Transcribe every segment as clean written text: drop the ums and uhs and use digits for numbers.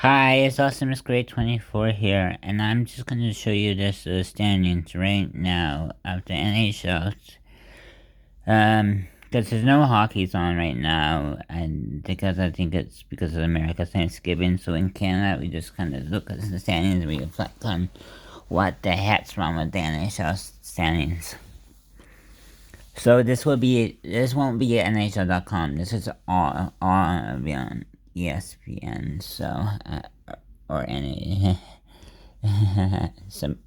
Hi, it's Awesomeness Grade 24 here, and I'm just going to show you this standings right now of the NHL. Because there's no hockey's on right now, and because I think it's because of America's Thanksgiving, so in Canada we just kind of look at the standings and we reflect on what the heck's wrong with the NHL standings. So this won't be NHL.com. This is all on ESPN. So or any some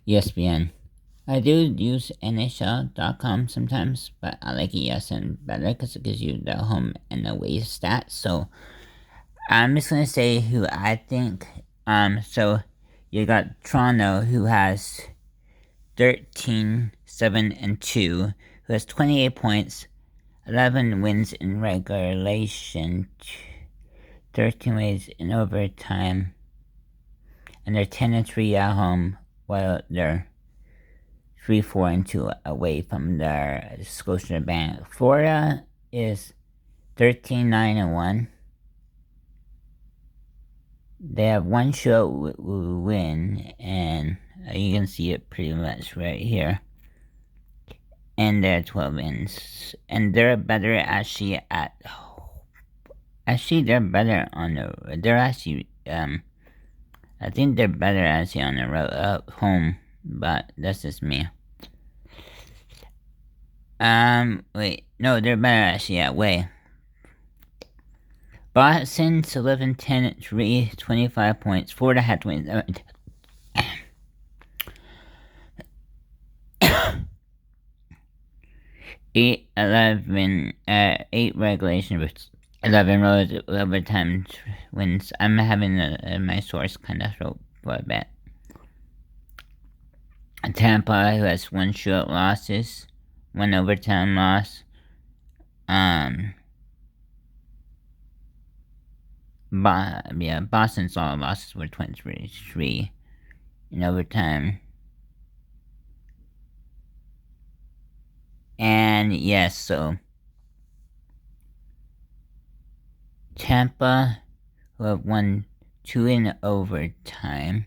ESPN. I do use NHL.com sometimes, but I like ESN better because it gives you the home and away stats. So I'm just gonna say who I think. So you got Toronto, who has 13, 7, and 2, who has 28 points, 11 wins in regulation, 13 wins in overtime, and they're 10 and 3 at home, while they're 3, 4, and 2 away from their Scotiabank. Florida is 13, 9, and 1. They have one shot win, and you can see it pretty much right here. And they're 12 wins, and they're better actually at. Actually, they're better on the. They're actually I think they're better actually on the road home, but that's just me. Wait, no, they're better actually at way. Boston's 11, 10, 3, 25 points. Florida had to win. 8, 11, 8 regulation with 11 road overtime wins. I'm having my source kind of throw for a bit. Tampa, who has 1 short losses, 1 overtime loss. Boston's all losses were 23 in overtime. And yes, so Tampa, who have won 2 in overtime.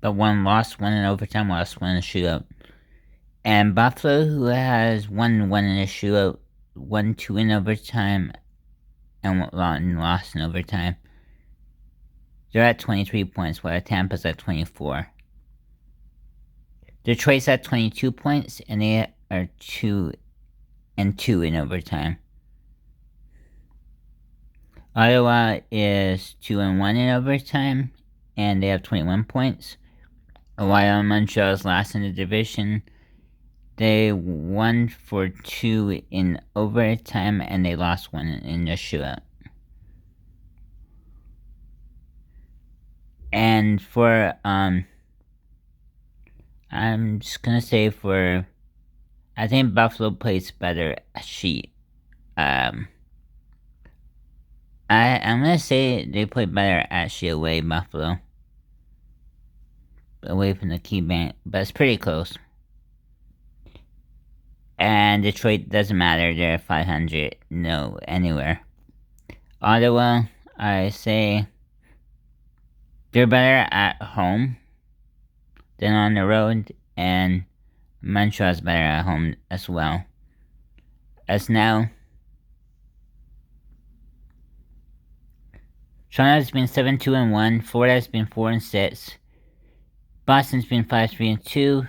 But 1 lost, 1 in overtime, lost 1 in a shootout. And Buffalo, who has 1 in a shootout, 1, 2 in overtime, and lost in overtime. They're at 23 points, while Tampa's at 24. Detroit's at 22 points, and they are 2 and 2 in overtime. Ottawa is 2 and 1 in overtime, and they have 21 points. While Montreal is last in the division, they won for 2 in overtime, and they lost 1 in the shootout. And for I'm just gonna say I think Buffalo plays better. I'm gonna say they play better away, Buffalo, away from the key bank, but it's pretty close. And Detroit doesn't matter; they're 500, no anywhere. Ottawa, I say they're better at home than on the road, and Montreal's better at home as well. As now, Toronto's been 7, 2, and 1. Florida's been 4 and 6. Boston's been 5, 3, and 2.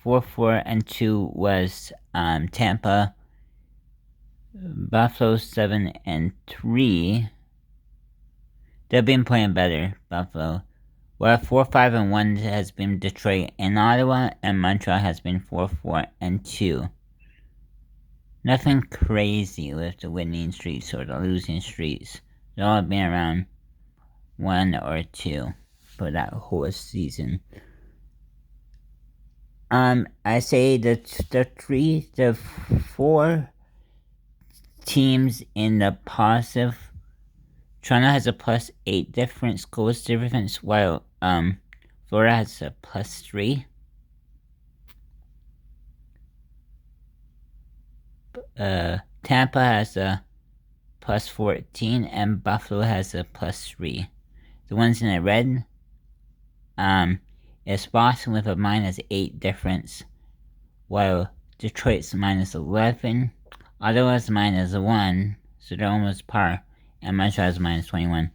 4, 4, and 2 was Tampa. Buffalo 7 and 3. They've been playing better, Buffalo. Well, 4, 5, and 1 has been Detroit and Ottawa, and Montreal has been 4, 4, and 2. Nothing crazy with the winning streaks or the losing streaks. They've all been around 1 or 2 for that whole season. I say that the 4 teams in the positive Toronto has a +8 difference, goals difference, while Florida has a +3. Tampa has a +14, and Buffalo has a +3. The ones in the red is Boston with a -8 difference, while Detroit's -11, Ottawa's -1, so they're almost par, and Montreal's -21.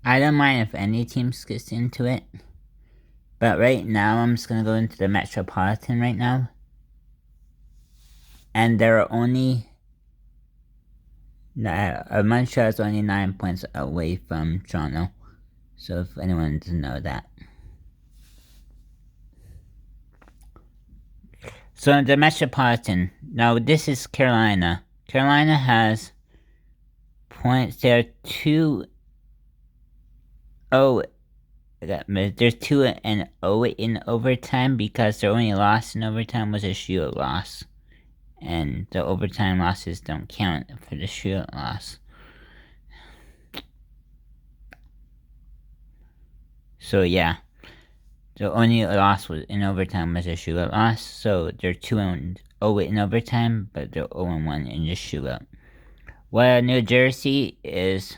I don't mind if any teams gets into it, but right now I'm just gonna go into the Metropolitan right now, and there are only Montreal is only 9 points away from Toronto, so if anyone doesn't know that. So the Metropolitan, now this is Carolina. Carolina has points, they're 2-0, they're 2-0 in overtime because their only loss in overtime was a shootout loss. And the overtime losses don't count for the shootout loss. So yeah, the only loss was in overtime was a shootout loss. So they're 2-0 in overtime, but they're 0-1 in the shootout. While New Jersey is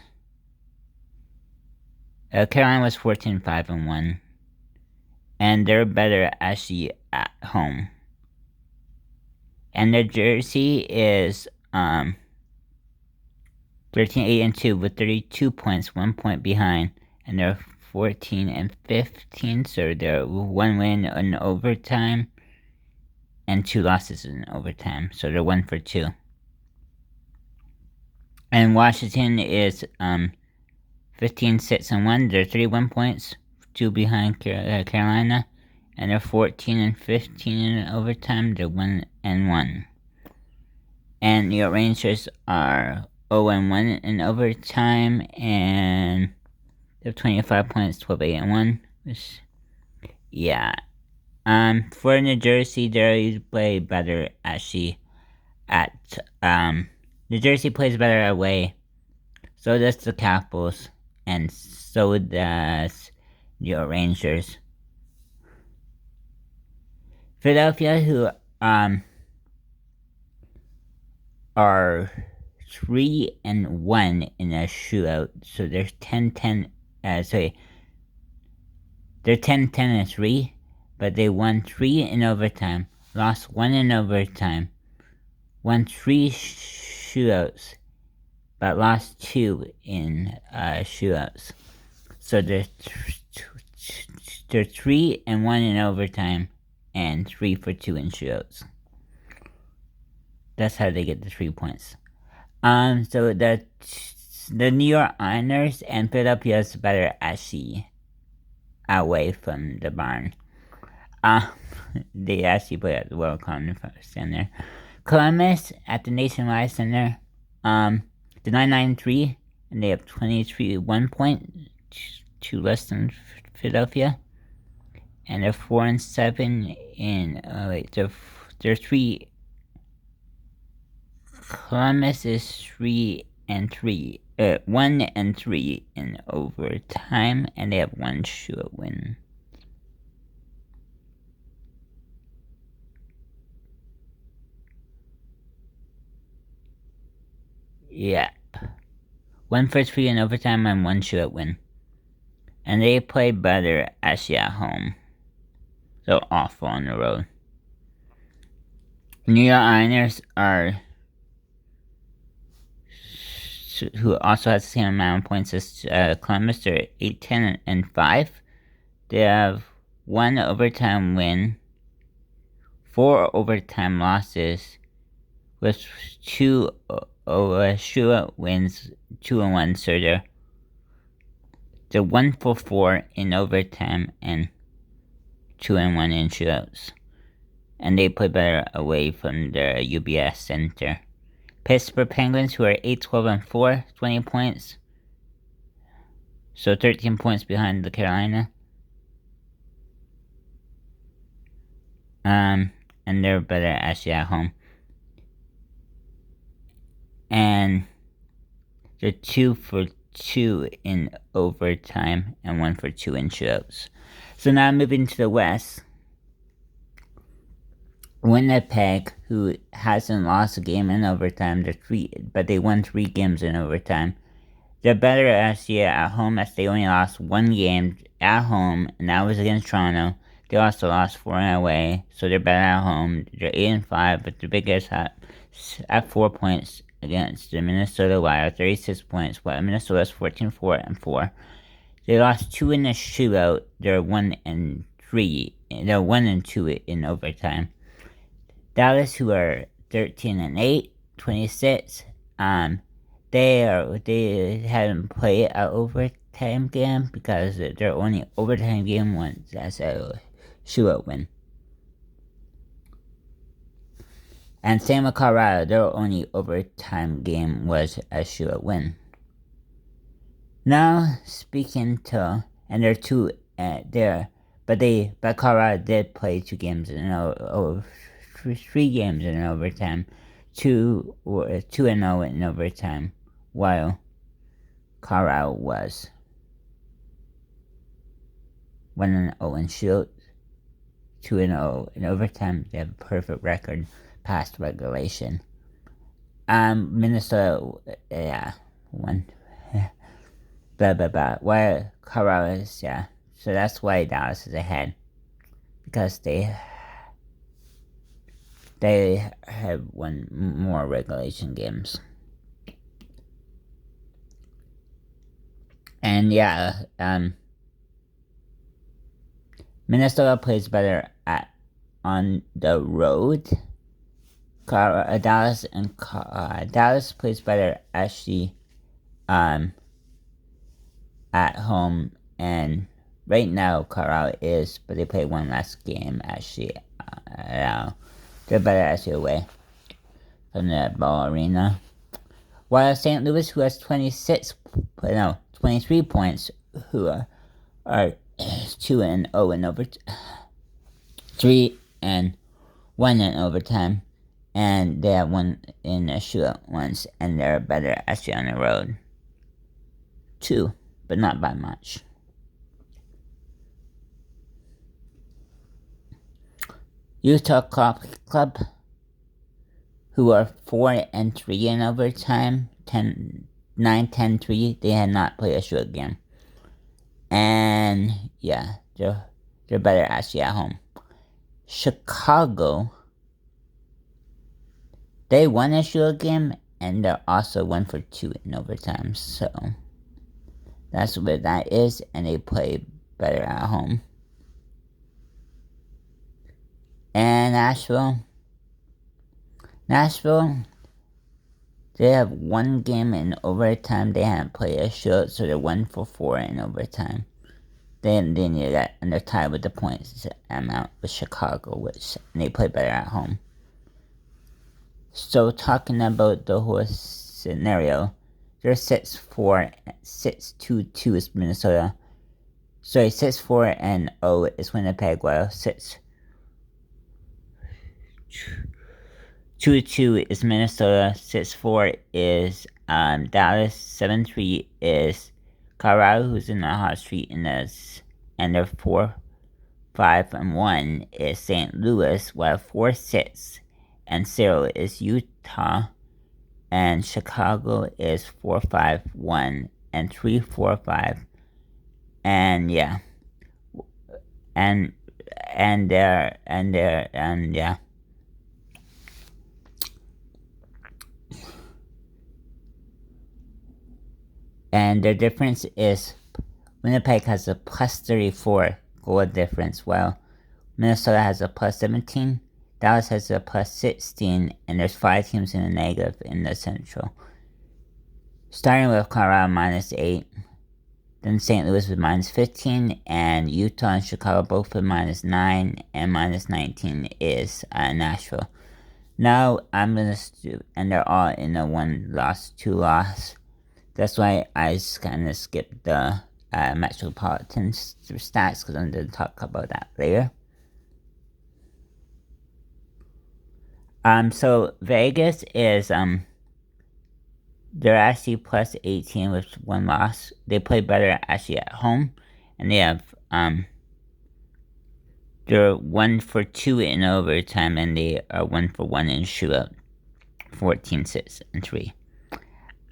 Carolina was 14-5-1, and they're better actually at home. And New Jersey is 13-8-2 with 32 points, 1 point behind, and they're 14-15, so they're 1 win in overtime and 2 losses in overtime, so they're 1 for 2. And Washington is 15-6-1, they're 31 points, 2 behind Carolina, and they're 14-15 in overtime, they're 1-1. And New York Rangers are 0-1 in overtime, and they have 25 points, 12-8-1. Which, yeah. For New Jersey, they play better actually at New Jersey plays better away. So does the Capitals, and so does New York Rangers. Philadelphia, who are 3-1 in a shootout, so they're 10-10. They're 10-10-3, but they won 3 in overtime, lost 1 in overtime, won 3 shootouts, but lost 2 in shootouts. So they're 3-1 in overtime and 3 for 2 in shootouts. That's how they get the 3 points. So the New York Islanders and Philadelphia is better actually away from the barn. They actually play at the World Conference Center. Columbus at the Nationwide Center, the 9-9-3, and they have 1 point, 2 less than Philadelphia, and they're 4-7 in. They're 3. Columbus is 3-3, 1-3 in overtime, and they have 1 shootout win. Yep. 1 for 3 in overtime and 1 shootout win. And they play better actually at home. So awful on the road. New York Islanders are, who also has the same amount of points as Columbus. They're 8-10-5. They have 1 overtime win, 4 overtime losses, with 2 shootout wins, 2-1. So they're 1 for 4 in overtime and 2-1 in shootouts. And they play better away from the UBS Center. Pittsburgh Penguins, who are 8-12-4, 20 points. So 13 points behind the Carolina. And they're better actually at home. And and they're 2 for 2 in overtime and 1 for 2 in shootouts. So now moving to the West, Winnipeg, who hasn't lost a game in overtime, but they won 3 games in overtime. They're better last year at home as they only lost 1 game at home, and that was against Toronto. They also lost 4 away, so they're better at home. They're 8-5, but the biggest at 4 points against the Minnesota Wild, 36 points, while Minnesota's 14-4-4. They lost 2 in the shootout. They're 1-3. They're 1-2 in overtime. Dallas, who are 13-8, 26. They haven't played an overtime game because their only overtime game was as a shootout win. And same with Colorado, their only overtime game was a shootout win. Now speaking to, and they're 2 there, but Colorado did play 2 games in 3 games in overtime, 2-0 in overtime, while Colorado was 1-0 in shootout, 2-0 in overtime. They have a perfect record past regulation. Minnesota, won. Blah blah blah. While Colorado is, so that's why Dallas is ahead, because they have won more regulation games. And Minnesota plays better on the road. Dallas plays better actually at home, and right now Colorado is, but they play one last game actually. They're better actually away from the Ball Arena. While St. Louis, who has 23 points, who are 2-0 in overtime, 3-1 in overtime, and they have 1 in a shootout once, and they're better actually on the road too, but not by much. Utah Club, who are 4-3 in overtime, 9-10-3. They had not played a shootout game, and they're better actually at home. Chicago, they won a shootout game, and they're also 1 for 2 in overtime. So that's what that is, and they play better at home. And Nashville, they have 1 game in overtime. They haven't played a shootout, so they're 1 for 4 in overtime. They need that, and they're tied with the points amount with Chicago, and they play better at home. So talking about the whole scenario, they're 6-2 is Minnesota. Sorry, 6-4-0 is Winnipeg, while 6-2 is Minnesota, 6-4 is Dallas, 7-3 is Colorado, who's in the hot streak and they're 4-5-1 is St. Louis, while 4-6-0 is Utah, and Chicago is 4-5-1 and 3-4-5, and And the difference is Winnipeg has a plus 34 goal difference, while Minnesota has a plus 17, Dallas has a plus 16, and there's 5 teams in the negative in the Central. Starting with Colorado minus 8, then St. Louis with minus 15, and Utah and Chicago both with minus 9, and minus 19 is Nashville. Now I'm going to, and they're all in a 1 loss, 2 loss. That's why I kind of skipped the Metropolitan stats, because I'm going to talk about that later. So Vegas is They're actually plus 18 with one loss. They play better actually at home, and they have they're 1-for-2 in overtime, and they are 1-for-1 in shootout. 14-6-3.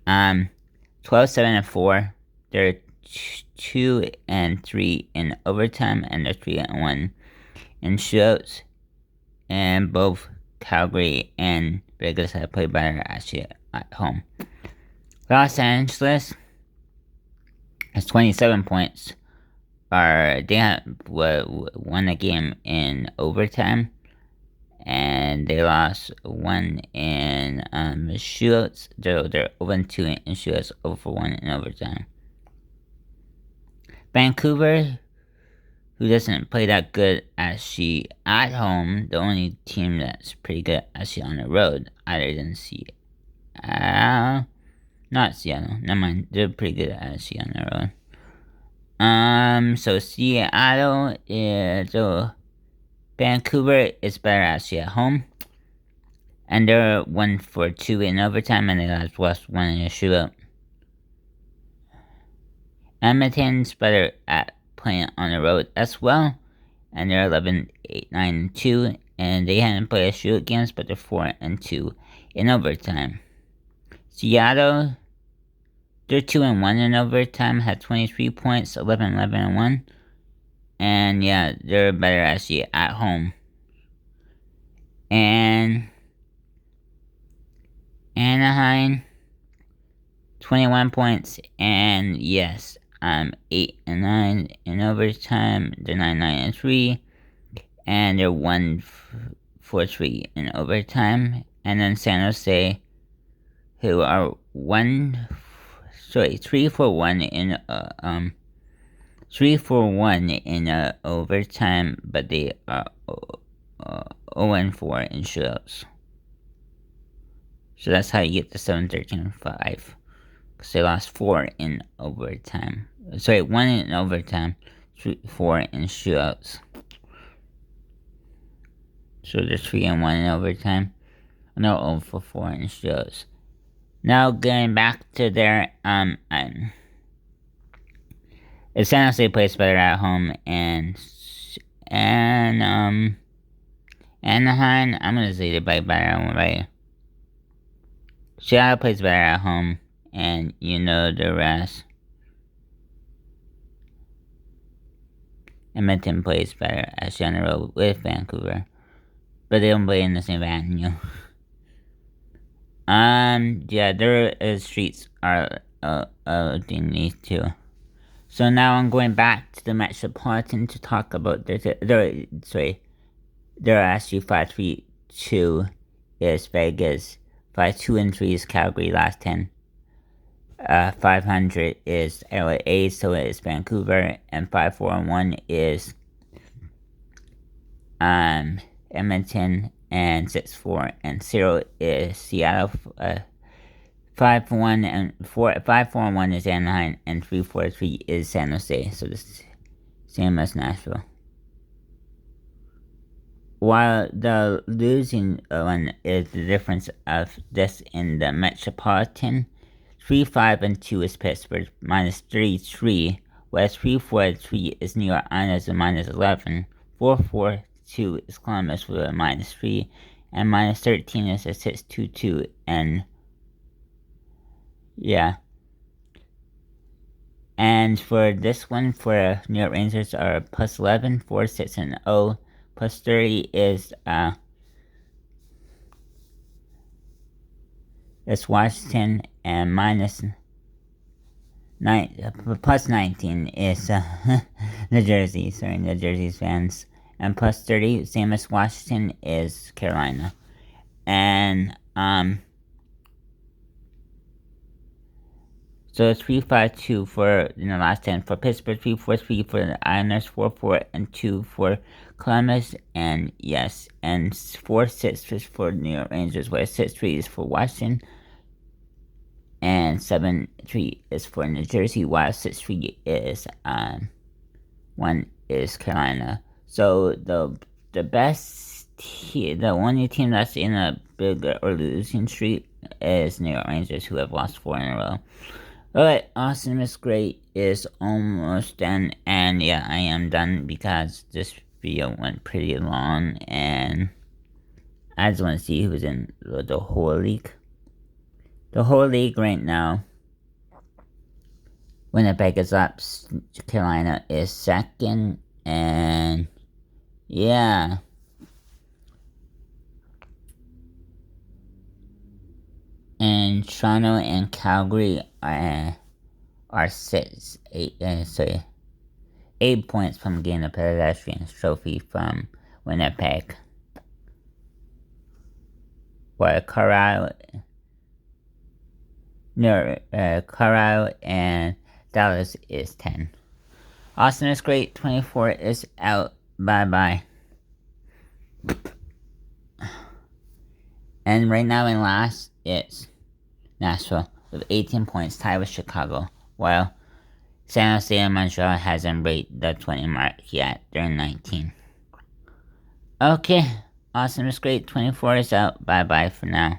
12-7-4. They're 2-3 in overtime, and they're 3-1 in shootouts. And both Calgary and Vegas have played better actually at home. Los Angeles has 27 points. They have won a game in overtime, and they lost one in shootouts. They're 0-2 in shootouts, 0-1 in overtime. Vancouver, who doesn't play that good actually at home, the only team that's pretty good actually on the road, other than not Seattle. Never mind, they're pretty good actually on the road. So Seattle is Vancouver is better actually at home, and they're 1-for-2 in overtime, and they lost one in a shootout. Edmonton's better at playing on the road as well, and they're 11-8-9-2, and they haven't played a shootout games, but they're 4-2 in overtime. Seattle, they're 2-1 in overtime, had 23 points, 11-11-1, and yeah, they're better actually at home. And Anaheim, 21 points, and yes, 8-9 in overtime. They're 9-9-3, and they're 1-for-3 in overtime. And then San Jose, who are 3-for-1 in 3-for-1 in overtime, but they are 0-4 in shootouts. So that's how you get the 7-13-5. Because they lost 4 in overtime. 1 in overtime, 4 in shootouts. So they're 3-1 in overtime. No, 0-for-4 in shootouts. Now going back to their San Jose plays better at home, and Anaheim, I'm gonna say they play better at home, right? Seattle plays better at home, and you know the rest. Edmonton plays better at general with Vancouver, but they don't play in the same venue. Yeah, their streets are they need to. So now I'm going back to the Metropolitan to talk about they're actually 5-3-2 is Vegas. 5-2-3 is Calgary last 10. 500 is LA, so it is Vancouver, and 5-4-1 is Edmonton, and 6-4-0 is Seattle. 5-1 and 5-4-1 is Anaheim, and 3-4-3 is San Jose. So the same as Nashville. While the losing one is the difference of this in the Metropolitan, 3-5-2 is Pittsburgh, -3-3, whereas 3-4-3 is New York Islanders at -11, 4-4-2 is Columbus with a -3, and -13 is a 6-2-2, and yeah. And for this one, for New York Rangers are +11, 4-6-0, +30 is Washington, and +19 is New Jersey. Sorry, New Jersey's fans. And +30, same as Washington, is Carolina. And so 3-5-2 for the last 10 for Pittsburgh, 3-4-3 for the Islanders, 4-4-2 for Columbus, and yes, and 4-6 is for New York Rangers, where 6-3 is for Washington, and 7-3 is for New Jersey, while 6-3 is 1 is Carolina. So the best the only team that's in a big or losing streak is New York Rangers, who have lost 4 in a row. Alright, Awesome is Great is almost done, and yeah, I am done because this video went pretty long, and I just want to see who's in the whole league. The whole league right now, Winnipeg is up, Carolina is second, and yeah. And Toronto and Calgary are 8 points from getting a pedestrian's trophy from Winnipeg. Where Colorado and Dallas is 10. Austin is Great 24 is out. Bye bye. And right now in last it's Nashville with 18 points, tied with Chicago, while San Jose and Montreal hasn't break the 20 mark yet. They're 19. Okay, Awesome is Great 24 is out. Bye bye for now.